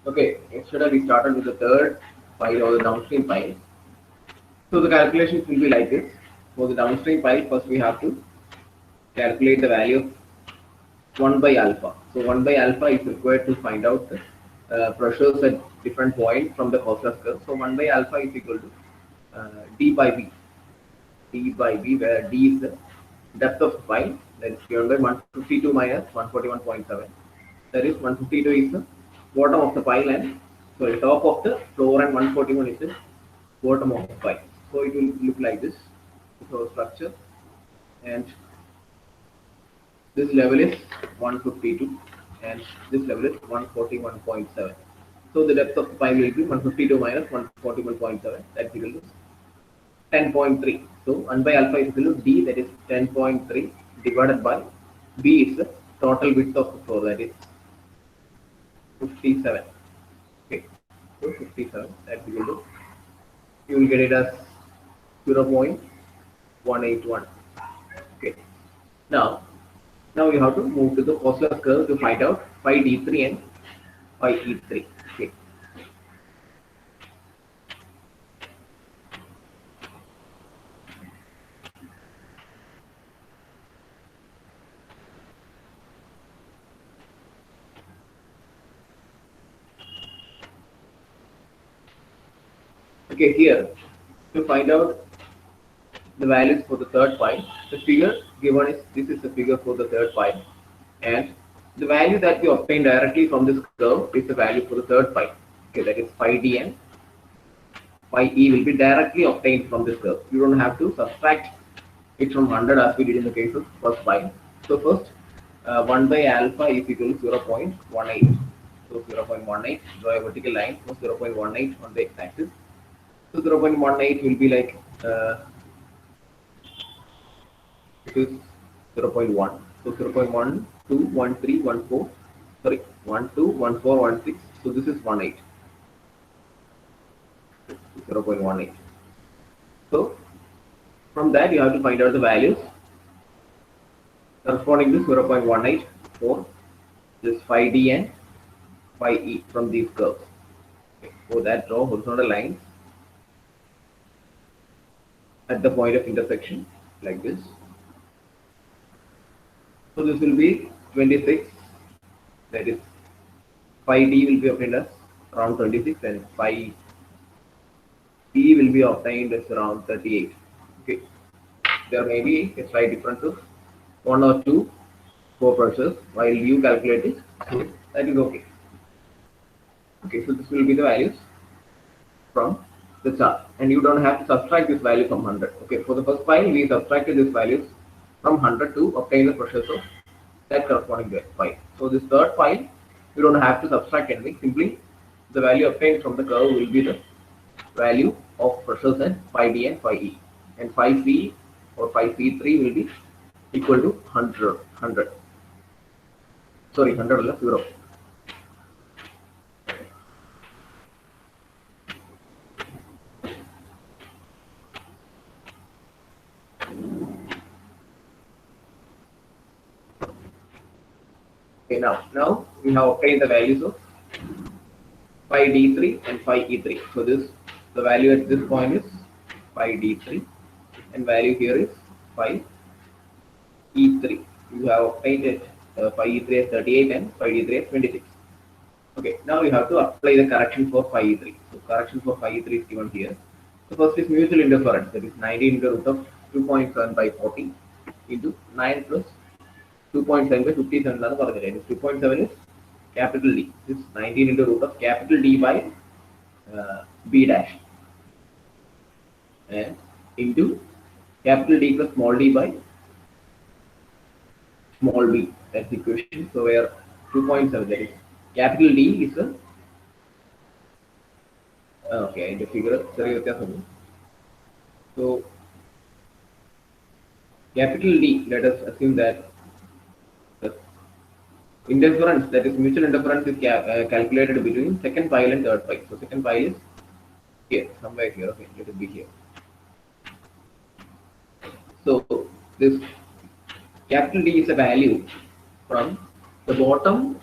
Okay, yesterday we started with the third file or the downstream file. So the calculations will be like this. For the downstream file, first we have to calculate the value of 1 by alpha. So 1 by alpha is required to find out the pressures at different points from the Costas curve. So 1 by alpha is equal to d by b. D by b, where d is the depth of the file, that is given by 152 minus 141.7. That is 152 is the bottom of the file and sorry top of the floor and 141 is the bottom of the file. So it will look like this. So structure and this level is 152 and this level is 141.7. So the depth of the file will be 152 minus 141.7, that's equal to 10.3. So 1 by alpha is equal to d, that is 10.3, divided by b is the total width of the floor, that is 57. Okay, so 57, that's equal to, you will get it as 0.181. Okay, now you have to move to the Costas curve to find out phi d3 and phi e3. Okay. Okay, here to find out the values for the third pi, the figure given is this is the figure for the third pi, and the value that we obtain directly from this curve is the value for the third pi. Okay, that is phi d and phi e will be directly obtained from this curve. You don't have to subtract it from 100 as we did in the case of first pi. So first 1 by alpha is equal to 0.18. So 0.18, draw a vertical line for 0.18 on the x-axis. So 0.18 will be like it is 0.1. So 0.1, 2, 1, 3, 1, 4. Sorry, 1, 2, 1, 4, 1, 6. So this is 1, 8. 0.18. So from that you have to find out the values corresponding to 0.18 for this phi d and phi e from these curves. Okay. For that, draw horizontal lines at the point of intersection like this. So this will be 26, that is phi d will be obtained as around 26 and phi e will be obtained as around 38. Okay, there may be a slight difference of 1 or 2 for pressures while you calculate it, so that is okay. Okay, so this will be the values from the chart, and you don't have to subtract this value from 100. Okay, for the first file we subtracted these values from 100 to obtain the pressures of that corresponding file. So this third file you don't have to subtract anything, simply the value obtained from the curve will be the value of pressures at phi d and phi e, and phi c or phi c3 will be equal to 100. Sorry, 100 plus 0. Okay, now we have obtained the values of phi d3 and phi e3. So this the value at this point is phi d3 and value here is phi e3. You have obtained it phi e3 as 38 and phi d3 as 26. Okay, now you have to apply the correction for phi e3. So correction for phi e3 is given here. So first is mutual interference, that is 19 into root of 2.7 by 40 into 9 plus 2.7 by 57. 2.7 is capital D. This is 19 into root of capital D by B dash and into capital D plus small d by small b. That's the equation. So where 2.7, that is capital D is a okay, the figure. So capital D, let us assume that the interference, that is mutual interference, is calculated between second pile and third pile. So second pile is here, somewhere here. Okay, let it be here. So this capital D is a value from the bottom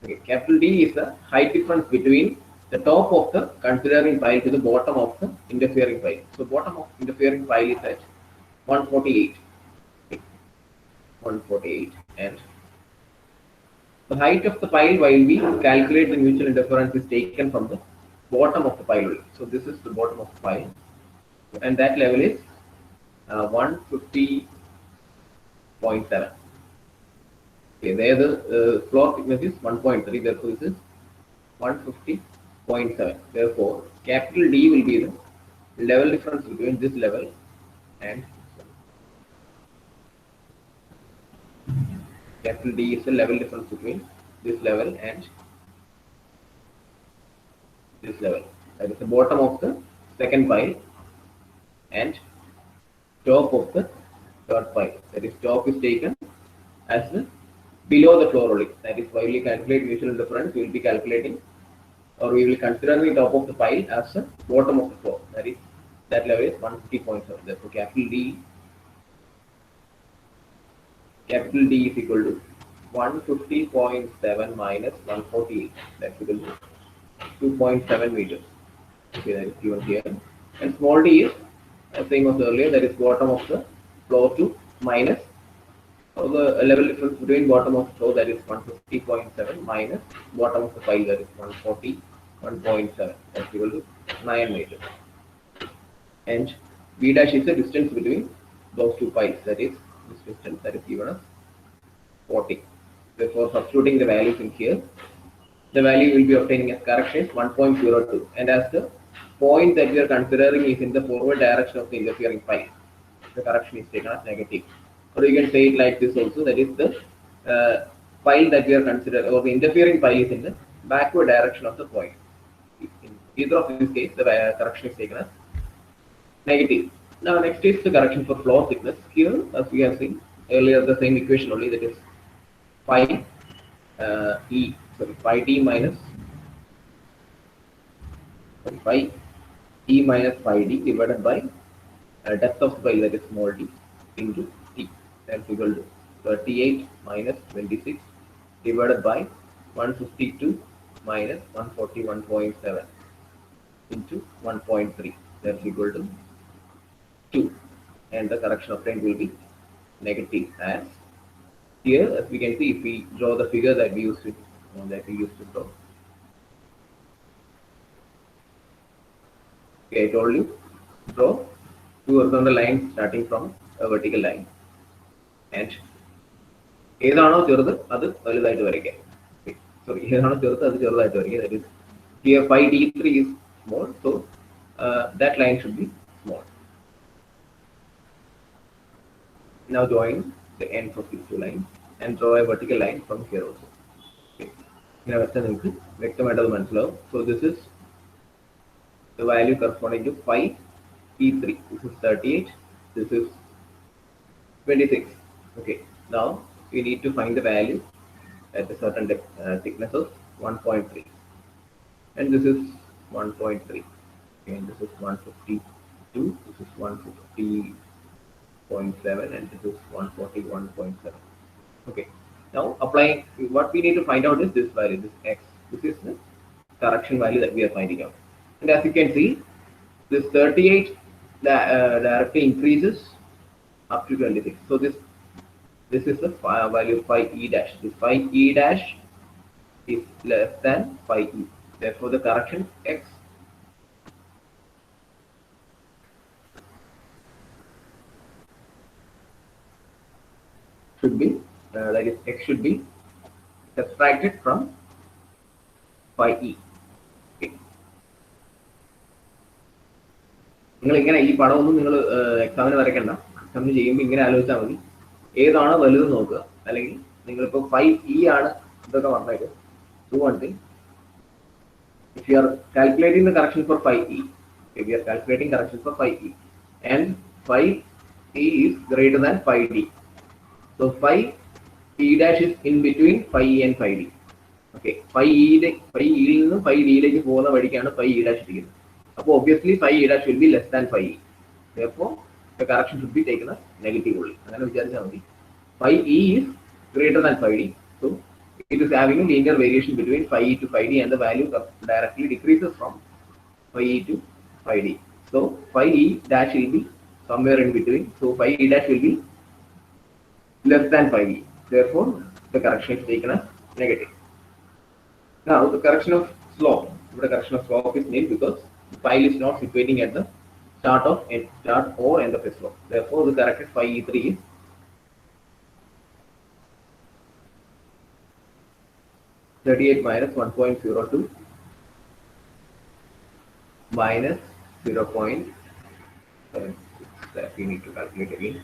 Okay, capital D is the height difference between the top of the considering file to the bottom of the interfering file. So bottom of interfering file is at 148. Okay, 148, and the height of the file while we calculate the mutual interference is taken from the bottom of the file only. So this is the bottom of the file, and that level is 150.7. Okay, there the floor thickness is 1.3, therefore this is 150.7. Therefore, capital D will be the level difference between this level and capital D is the level difference between this level and this level. That is the bottom of the second pile and top of the third pile. That is, top is taken as the below the floor only. That is, while we calculate mutual interference, we will be calculating, or we will consider the top of the pile as the bottom of the floor. That is, that level is 150.7. Therefore, capital D is equal to 150.7 minus 148. That's equal to 2.7 meters. Okay, that is given here. And small d is same as earlier. That is bottom of the floor to minus the level difference between bottom of the floor, that is 150.7, minus bottom of the pile, that is 141.7. That's equal to 9 meters. And B dash is the distance between those two piles. That is this distance, that is given as 40. Therefore, substituting the values in here, the value will be obtaining as correction is 1.02, and as the point that we are considering is in the forward direction of the interfering pile, the correction is taken as negative. Or you can say it like this also, that is the pile that we are considering, or the interfering pile is in the backward direction of the point. In either of these cases, the correction is taken as negative. Now next is the correction for floor thickness. Here, as we have seen earlier, the same equation only, that is phi d minus phi e minus phi d divided by depth of the pile, that is small d, into t. That's equal to 38 minus 26 divided by 152 minus 141.7 into 1.3. That's equal to 2, and the correction obtained will be negative. As here, as we can see, if we draw the figure that we used to draw. Okay, I told you, draw two horizontal lines starting from a vertical line, and ഏതാണോ ചെറുത് അത് വലുതായിട്ട് വരയ്ക്കാം. Sorry, ഏതാണോ ചെറുത് അത് ചെറുതായിട്ട് വരയ്ക്കുക. That is, here phi d3 is small, so that line should be small. Now join the ends of these two lines and draw a vertical line from here also. ഇങ്ങനെ വെച്ചാൽ നിങ്ങൾക്ക് വ്യക്തമായിട്ട് അത് മനസ്സിലാവും. So this is the value corresponding to phi e3. This is 38. This is 26. Okay. Now we need to find the value at a certain thickness of 1.3, and this is 1.3, and this is 152. This is 150.7, and this is 141.7. Okay. Now applying, what we need to find out is this value, this x. This is the correction value that we are finding out. And as you can see, this 38 directly increases up to 26. So this is the value of phi e dash. This phi e dash is less than phi e. Therefore, the correction x should be, that is, x should be subtracted from phi e. Okay. നിങ്ങൾ ഇങ്ങനെ ഈ പടമൊന്നും നിങ്ങൾ എക്സാമിന് വരയ്ക്കണ്ട. എക്സാമിന് ചെയ്യുമ്പോൾ ഇങ്ങനെ ആലോചിച്ചാൽ മതി, ഏതാണോ വലുത് നോക്കുക. അല്ലെങ്കിൽ നിങ്ങളിപ്പോൾ phi e ആണ് ഇതൊക്കെ പറഞ്ഞേക്ക്. Do one thing. If you are calculating the correction for phi e, if you are calculating correction for phi e, and phi e is greater than phi d, so phi e dash is in between phi e and phi d. Okay, phi e യിൽ നിന്നും phi d യിലേക്ക് പോകുന്ന വഴിക്കാണ് phi e dash ഇരിക്കുന്നത്. അപ്പോൾ obviously phi e dash will be less than phi e. Therefore, the correction should be taken as negative only. അങ്ങനെ വിചാരിച്ചാൽ മതി. Phi e is greater than phi d, so it is having a linear variation between phi e to phi d, and the value directly decreases from phi e to phi d. So phi e dash will be somewhere in between. So phi e dash will be less than phi e. Therefore, the correction is taken as negative. Now the correction of slope. The correction of slope is nil because the file is not situating at the start or end of a slope. Therefore, the corrected phi e3 is 38 minus 1.02 minus 0.76. That we need to calculate again.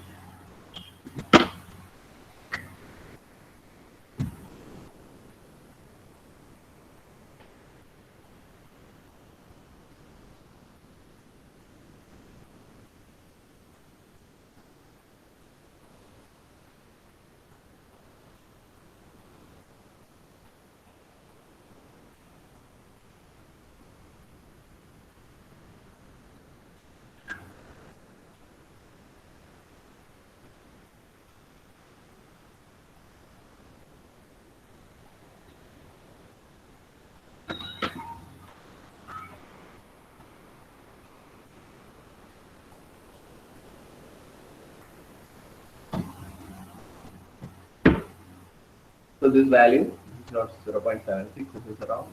So this value is not 0.76, this is around,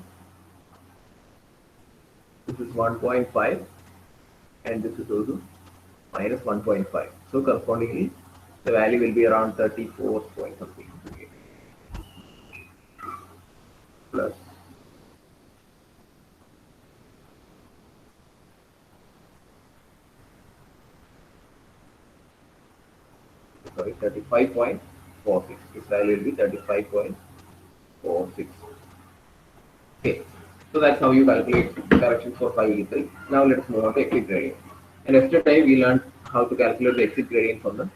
this is 1.5, and this is also minus 1.5. So correspondingly, the value will be around 34 point something plus sorry 35.46. This value will be 35.46. Okay, so that's how you calculate correction for phi e3. Now let's move on to exit gradient. And yesterday we learned how to calculate the exit gradient from the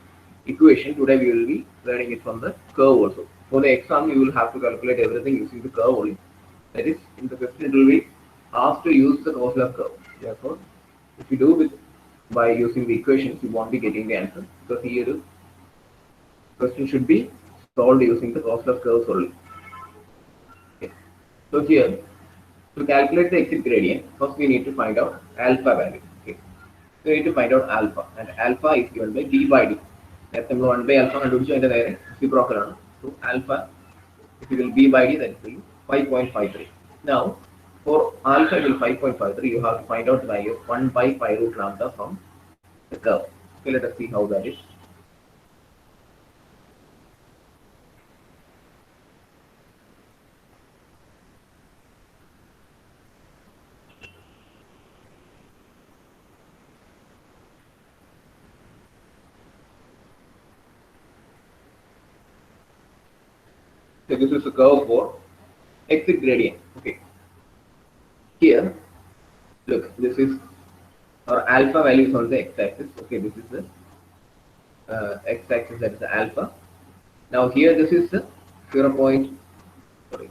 equation. Today we will be learning it from the curve also. For the exam, you will have to calculate everything using the curve only. That is, in the question it will be asked to use the Koslov curve. Therefore, if you do it by using the equations, you won't be getting the answer, because here the question should be solved using the Koslov curves only. Okay. So here, to calculate the exit gradient, first we need to find out alpha value. Okay. So we need to find out alpha, and alpha is given by d by d. That's the 1 by alpha കണ്ടുപിടിച്ചു അതിന്റെ നേരെ reciprocal ആണ്. So alpha, if you will b by d, that is 5.53. Now for alpha equal 5.53, you have to find out the value of 1 by pi root lambda from the curve. Okay, let us see how that is. So this is a curve for exit gradient. Okay. Here, look, this is our alpha value is on the x-axis. Okay, this is the x-axis, that is the alpha. Now here this is the 0. Sorry.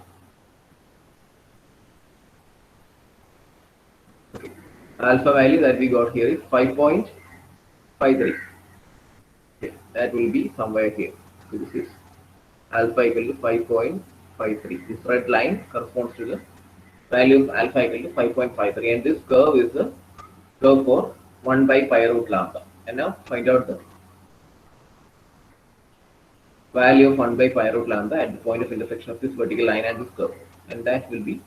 Okay. Alpha value that we got here is 5.53. Okay, that will be somewhere here. So this is alpha equal to 5.53. This red line corresponds to the value of alpha equal to 5.53, and this curve is the curve for 1 by pi root lambda. And now find out the value of 1 by pi root lambda at the point of intersection of this vertical line and this curve, and that will be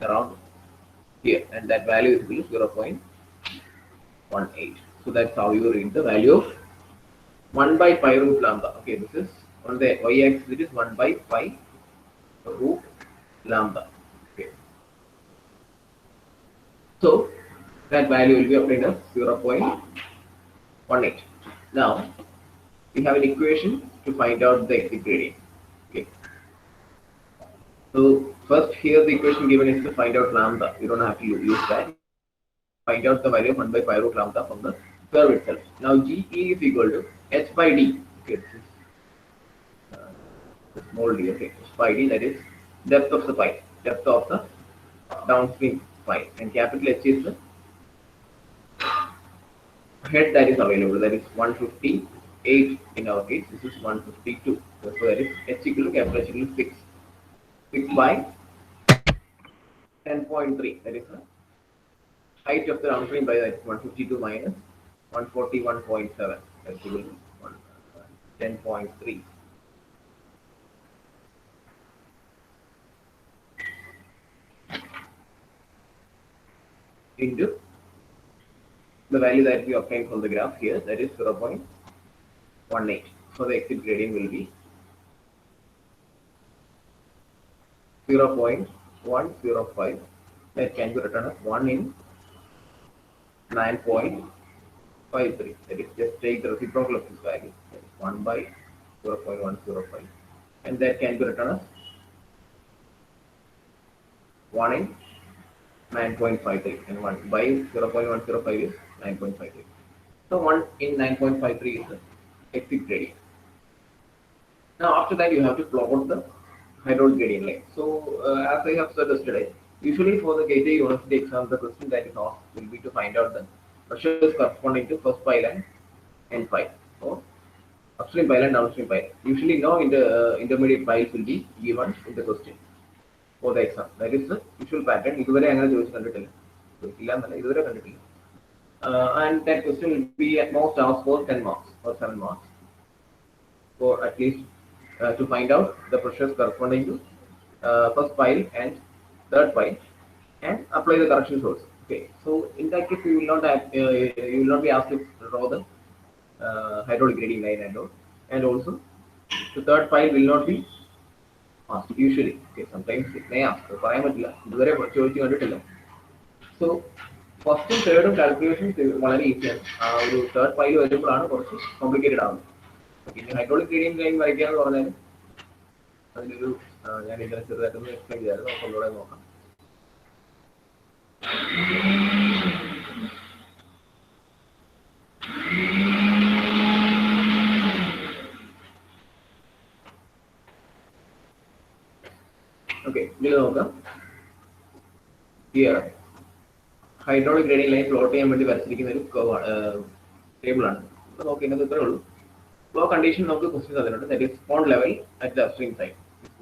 around here, and that value is equal to 0.18. So that's how you read the value of 1 by pi root lambda. Okay, this is on the y-axis, it is 1 by pi root lambda. Okay. So that value will be obtained as 0.18. Now we have an equation to find out the exit gradient. Okay. So first here the equation given is to find out lambda. You don't have to use that. Find out the value of 1 by pi root lambda from the curve itself. Now GE is equal to h by d. Okay, this is small d. Okay, h by d, that is depth of the pipe, depth of the downstream pipe, and capital H is the head that is available, that is 158 in our case. This is 152. So that is h equal to capital H equal to 6. 6 by 10.3. That is the height of the downstream pipe, that is 152 minus 141.7. That's equal to 10.3. Into the value that we obtained from the graph here, that is 0.18. So the exit gradient will be 0.105. That can be written as 1 in 9.53. That is, just take the reciprocal of this value, that is 1 by 0.105, and that can be written as 1 in 9.53, and 1 by 0.105 is 9.53. So 1 in 9.53 is the exit gradient. Now after that you have to plot the hydraulic gradient line. So as I have said yesterday, usually for the Gateway University exam, the question that is asked will be to find out the pressures corresponding to first pile and end pile, or upstream pile and downstream pile. Usually no intermediate piles will be given in the question for the exam. That is the usual pattern. And that question will be at most asked for 10 marks or 7 marks, for at least to find out the pressures corresponding to first pile and third pile, and apply the corrections also. Okay, so in that case you will not have, you will not be asked to draw the hydraulic gradient line and all, and also the third pile will not be asked usually. Okay, sometimes it may ask. So ഫസ്റ്റും തേർഡും calculations വളരെ ഈസിയാണ്. ആ ഒരു third pile വരുമ്പോഴാണ് കുറച്ച് complicated ആവുന്നത്. പിന്നെ ഹൈഡ്രോളിക് ഗ്രേഡിയന്റ് ലൈൻ വരയ്ക്കുക എന്ന് പറഞ്ഞാൽ അതിനൊരു ഞാൻ ഇതിനെ ചെറുതായിട്ടൊന്ന് എക്സ്പ്ലെയിൻ ചെയ്യാമായിരുന്നു. നമുക്ക് ഒന്നുകൂടെ നോക്കാം. ഓക്കെ, ഇതിൽ നോക്കാം. Here hydraulic gradient line plot ചെയ്യാൻ വേണ്ടി വരച്ചിരിക്കുന്ന ഒരു ടേബിൾ ആണ്. നോക്കേണ്ടത് ഇത്രേ ഉള്ളൂ. ഫ്ലോ കണ്ടീഷൻ നമുക്ക് ക്വസ്റ്റ്യൻ തന്നിട്ടുണ്ട്. That is pond level at the upstream side,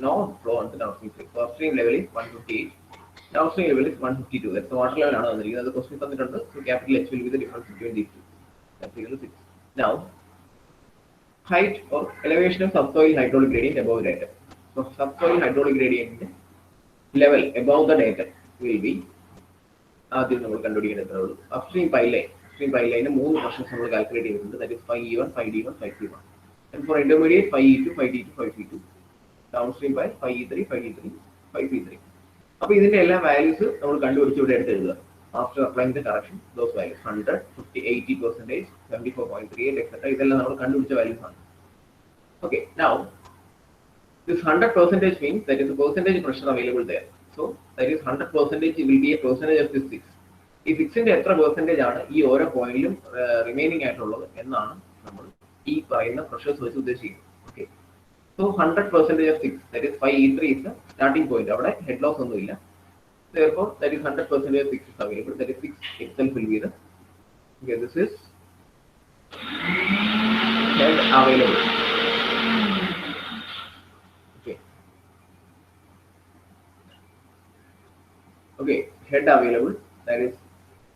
no flow on the downstream side. So upstream level is 158, downstream level is 152. That's the water level ആണ് തന്നിരിക്കുന്നത്. അത് ക്വസ്റ്റ്യൻ തന്നിട്ടുണ്ട്. So capital H will be the difference between these two. That's equal to 6. Now height or elevation of subsoil hydraulic gradient above datum. So subsoil hydraulic gradient level above the datum will be, ആദ്യം നമ്മൾ കണ്ടുപിടിക്കേണ്ടത് upstream pile line. Upstream pile line 3 പ്രഷൻസ് നമ്മൾ calculate ചെയ്തിട്ടുണ്ട്. That is 5E1, 5D1, 5C1. And for intermediate 5E2, 5D2, 5C2. Downstream pile 5E3, 5D3, 5C3. അപ്പോൾ ഇതിന്റെ എല്ലാ values നമ്മൾ കണ്ടുപിടിച്ച് ഇവിടെ എടുത്ത് എഴുതുക. After applying the correction, those values 100, 50, 80%, 74.38, etc. ഇതെല്ലാം നമ്മൾ കണ്ടുപിടിച്ച വാല്യൂസ് ആണ്. Okay, now this 100% means that is the percentage pressure available there. So that is 100% will be a percentage of this 6. ഈ 6ന്റെ എത്ര പെർസെന്റേജ് ആണ് ഈ ഓരോ പോയിന്റിലും റിമൈനിങ് ആയിട്ടുള്ളത് എന്നാണ് നമ്മൾ ഈ പറയുന്ന പ്രഷേഴ്സ് വെച്ച് ഉദ്ദേശിക്കുന്നത്. Okay, so 100% of 6, that is 5E3 is the starting point. അവിടെ ഹെഡ് ലോസ് ഒന്നുമില്ല. Therefore that is 100% of 6 is available. That is 6 itself will be the, okay, this is head available. Okay, head available, that is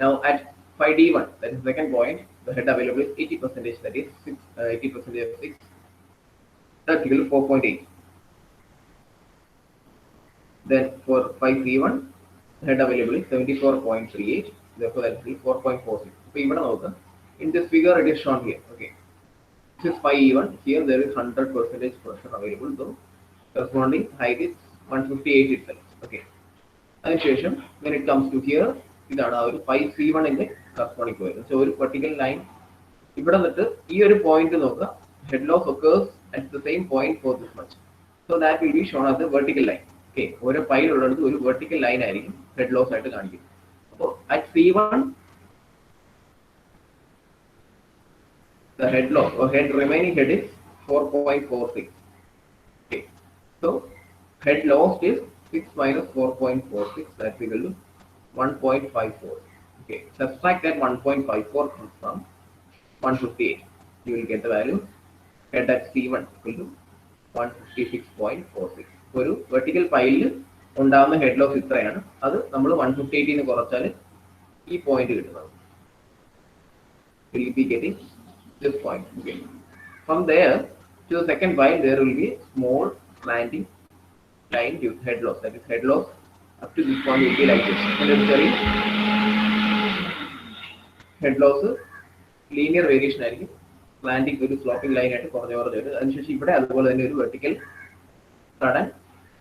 now at 5D1, that is second point, the head available is 80%, that is 80% of 6, that's equal to 4.8. Then for 5C1, the head available is 74.38, therefore that is 4.46. So even now in this figure it is shown here. Okay, this is 5E1, here there is 100% pressure available, so corresponding height is 158 itself. Okay, അതിനുശേഷം when it comes to here, ഇതാണ് ആ ഒരു 5C1 ന്റെ corresponding point. So ഒരു vertical line ഇവിടെ നിന്നിട്ട് ഈ ഒരു പോയിന്റ് നോക്കുക, head loss occurs at the same point for this much. So that will be shown as the vertical line. Okay, ഓരോ പൈൽ ഉള്ളിടത്ത് ഒരു വെർട്ടിക്കൽ ലൈൻ ആയിരിക്കും ഹെഡ് ലോസ് ആയിട്ട് കാണിക്കുന്നത്. അപ്പോൾ at C1 the head loss or head remaining head is 4.46. Okay, so head lost is 6 minus 4.46, that's equal to 1.54. Okay, subtract that 1.54 from 158. You will get the value head at C1 equal to 156.46. ഒരു vertical ഫൈലിൽ ഉണ്ടാകുന്ന head loss ഇത്രയാണ്. അത് നമ്മൾ 158 കുറച്ചാൽ ഈ point കിട്ടുന്നത്. Will be getting this point. Okay. From there to the second point, there will be small slanting line due to head loss. That is, head loss up to this point will be like this. And head loss linear variation ആയിരിക്കും. Slanting ഒരു sloping line ആയിട്ട് കുറഞ്ഞു വരും. അതിനുശേഷം ഇവിടെ അതുപോലെ തന്നെ ഒരു വെർട്ടിക്കൽ സഡൻ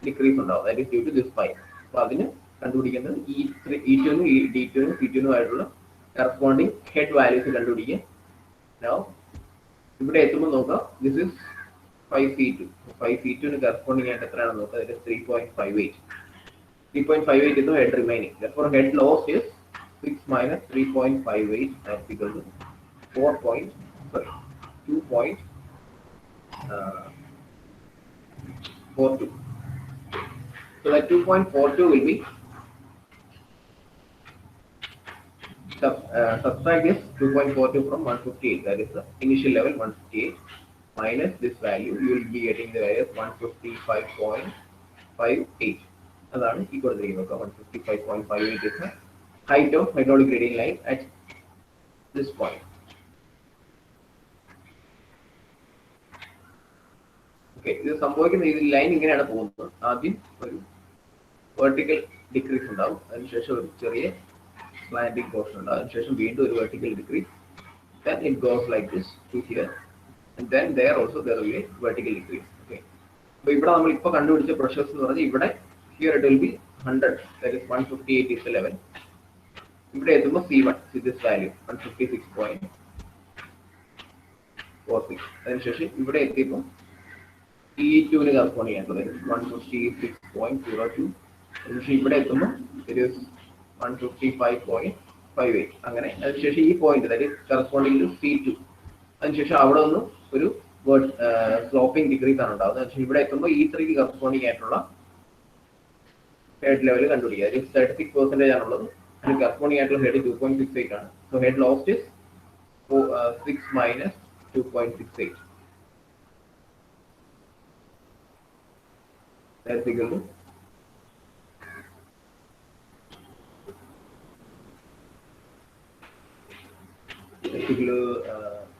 ഡിക്രീസ് ഉണ്ടാവും. That is due to this pi. അപ്പോൾ അതിന് കണ്ടുപിടിക്കുന്നത് E2 നും D2 നും C2 നും ആയിട്ടുള്ള കറസ്പോണ്ടിങ് ഹെഡ് വാല്യൂസ് കണ്ടുപിടിക്കുക. Now ഇവിടെ എത്തുമ്പോൾ നോക്കാം, this is 5C2. 5C2 corresponding ആയിട്ട് എത്രയാണെന്ന് നോക്കാം. That is 3.58. 3.58 is the head remaining. Therefore, head loss is 6 minus 3.58. That's equal to 2.42. So that 2.42 will be subtract this 2.42 from 158. That is the initial level 158 minus this value. You will be getting the value 155.58. അതാണ് ഈ കൊടുത്തിരിക്കുന്നത്. 155.58 is the height of hydraulic gradient line at this point. Okay, ഇത് സംഭവിക്കുന്ന ഈ line ഇങ്ങനെയാണ് പോകുന്നത്. ആദ്യം ഒരു വെർട്ടിക്കൽ ഡിക്രീസ് ഉണ്ടാവും, അതിനുശേഷം ഒരു ചെറിയ സ്ലാൻഡിംഗ് പോർഷൻ ഉണ്ടാവും, അതിനുശേഷം വീണ്ടും ഒരു vertical decrease. Then it goes like this to here, and then there also there will be vertical decrease. Okay, അപ്പോൾ ഇവിടെ നമ്മൾ ഇപ്പോൾ കണ്ടുപിടിച്ച പ്രഷേഴ്സ് എന്ന് പറഞ്ഞാൽ ഇവിടെ here it will be 100, that is 158 is the level. ഇവിടെ എത്തുമ്പോൾ C1, see this value 156.46. അതിനുശേഷം ഇവിടെ എത്തിയപ്പോൾ E2 ന് കറസ്പോണ്ട് ചെയ്യാനുള്ളത് 156.02. അതിനുശേഷം ഇവിടെ എത്തുമ്പോൾ it is 155.58. അങ്ങനെ അതിനുശേഷം ഈ point that is corresponding to C2. അതിനുശേഷം അവിടെ നിന്ന് ഒരു സ്ലോപ്പിംഗ് ഡിക്രീസ് ആണ് ഉണ്ടാവുന്നത്. അതിനുശേഷം ഇവിടെ എത്തുമ്പോൾ E3 കറസ്പോണ്ടിങ് ആയിട്ടുള്ള ഹെഡ് ലെവൽ കണ്ടുപിടിക്കുക. 36% ആണുള്ളത്. അതിന് കറസ്പോണ്ടിങ് ആയിട്ടുള്ള ഹെഡ് 2.68 ആണ്. So head lost is 6 minus 2.68. That's equal to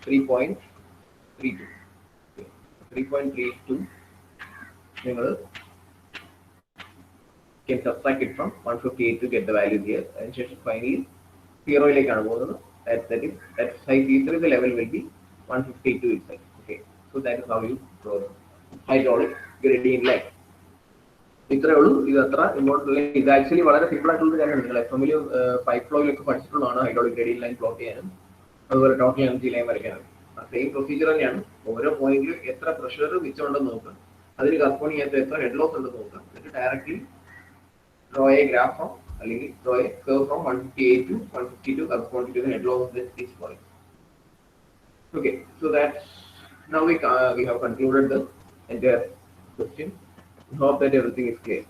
3.32. 3.32 നിങ്ങൾ can subtract it from 158 to get the value here, and finally 0 ലേക്കാണ് പോകുന്നത്. That size E3 the level will be 152 itself. Okay, so that is how you draw the hydraulic gradient line. ഇത്രേ ഉള്ളൂ. ഇത് അത്ര important അല്ല. ഇത് actually വളരെ simple ആയിട്ടുള്ള കാര്യമാണ്. നിങ്ങൾ എഫ്എമ്മിൽ പൈപ്പ് ഫ്ലോയിലൊക്കെ പഠിച്ചിട്ടുള്ളതാണ് ഹൈഡ്രോളിക് ഗ്രേഡിയന്റ് ലൈൻ പ്ലോട്ട് ചെയ്യാനും അതുപോലെ ടോട്ടൽ എനർജി ലൈൻ വരയ്ക്കാനും. ആ സെയിം പ്രൊസീജിയർ തന്നെയാണ്. ഓരോ പോയിന്റിലും എത്ര പ്രഷർ മിച്ചമുണ്ടെന്ന് നോക്കുക, അതിന് കറസ്പോണ്ടിങ് ആയിട്ട് എത്ര ഹെഡ് ലോസ് ഉണ്ടെന്ന് നോക്കുക, എന്നിട്ട് directly draw a graph from, അല്ലെങ്കിൽ draw a curve from 158 to 152 corresponding to the head loss of this point. Okay, so that's now we have concluded the entire question. Hope that everything is clear.